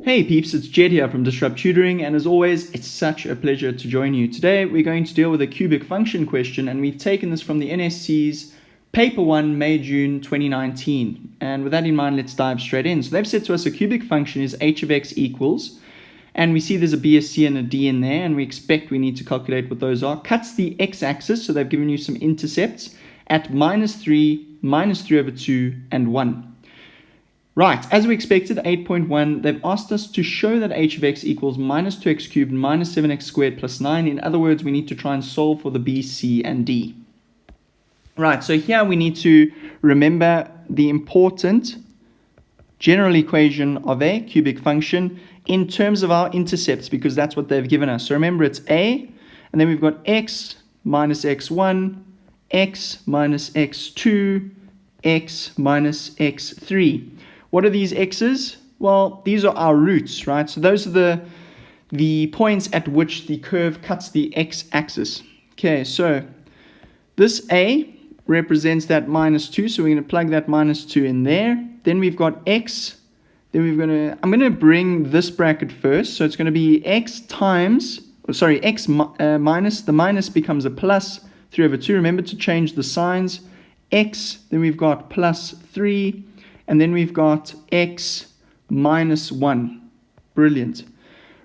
Hey peeps, it's Jedd here from Tutoring, and as always, it's such a pleasure to join you. Today we're going to deal with a cubic function question, and we've taken this from the NSC's Paper 1, May-June 2019. And with that in mind, let's dive straight in. So they've said to us a cubic function is h of x equals, and we see there's a b, a c, and a d in there, and we expect we need to calculate what those are. Cuts the x-axis, so they've given you some intercepts, at -3, -3/2, and 1. Right, as we expected, 8.1, they've asked us to show that h of x equals -2x cubed minus 7x squared plus 9. In other words, we need to try and solve for the b, c, and d. Right, so here we need to remember the important general equation of a cubic function in terms of our intercepts, because that's what they've given us. So remember, it's a, and then we've got x minus x1, x minus x2, x minus x3. What are these x's? Well, these are our roots, right? So those are the points at which the curve cuts the x-axis. Okay, so this a represents that -2, so we're going to plug that -2 in there. Then we've got x. Then I'm going to bring this bracket first, so it's going to be x times, x minus, the minus becomes a plus 3/2. Remember to change the signs. X, then we've got plus 3. And then we've got x minus 1. Brilliant.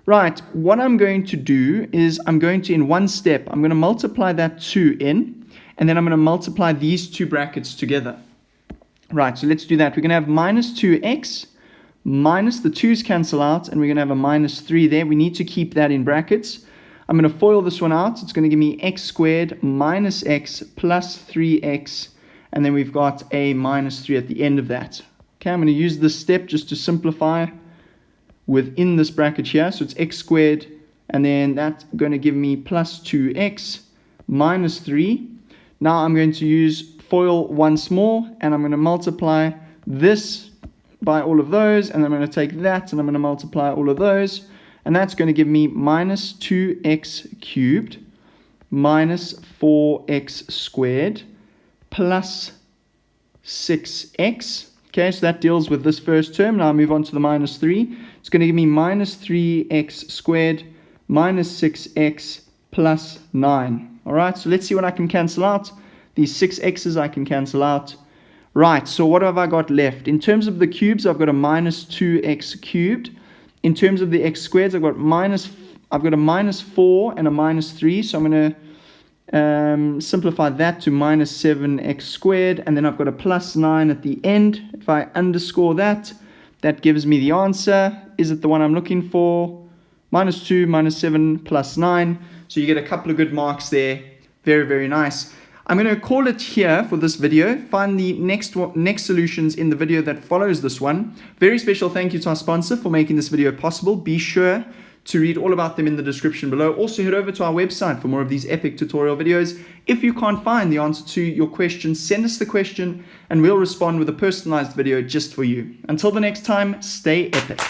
Right, what I'm going to do is I'm going to, in one step, I'm going to multiply that 2 in, and then I'm going to multiply these two brackets together. Right, so let's do that. We're going to have -2x, minus the 2's cancel out, and we're going to have a -3 there. We need to keep that in brackets. I'm going to FOIL this one out. It's going to give me x squared minus x plus 3x, and then we've got a -3 at the end of that. Okay, I'm going to use this step just to simplify within this bracket here. So it's x squared, and then that's going to give me plus 2x minus 3. Now I'm going to use FOIL once more, and I'm going to multiply this by all of those, and I'm going to take that, and I'm going to multiply all of those, and that's going to give me minus 2x cubed minus 4x squared plus 6x. Okay, so that deals with this first term. Now I move on to the -3. It's going to give me minus 3x squared minus 6x plus 9. All right, so let's see what I can cancel out. These 6x's I can cancel out. Right, so what have I got left? In terms of the cubes, I've got a minus 2x cubed. In terms of the x squareds, I've got a minus 4 and a -3. So I'm going to simplify that to minus 7x squared, and then I've got a plus 9 at the end. If I underscore that, that gives me the answer. Is it the one I'm looking for? -2, -7, plus 9. So you get a couple of good marks there. Very, very nice. I'm going to call it here for this video. Find the next solutions in the video that follows this one. Very special thank you to our sponsor for making this video possible. Be sure to read all about them in the description below. Also head over to our website for more of these epic tutorial videos. If you can't find the answer to your question, send us the question and we'll respond with a personalized video just for you. Until the next time, stay epic.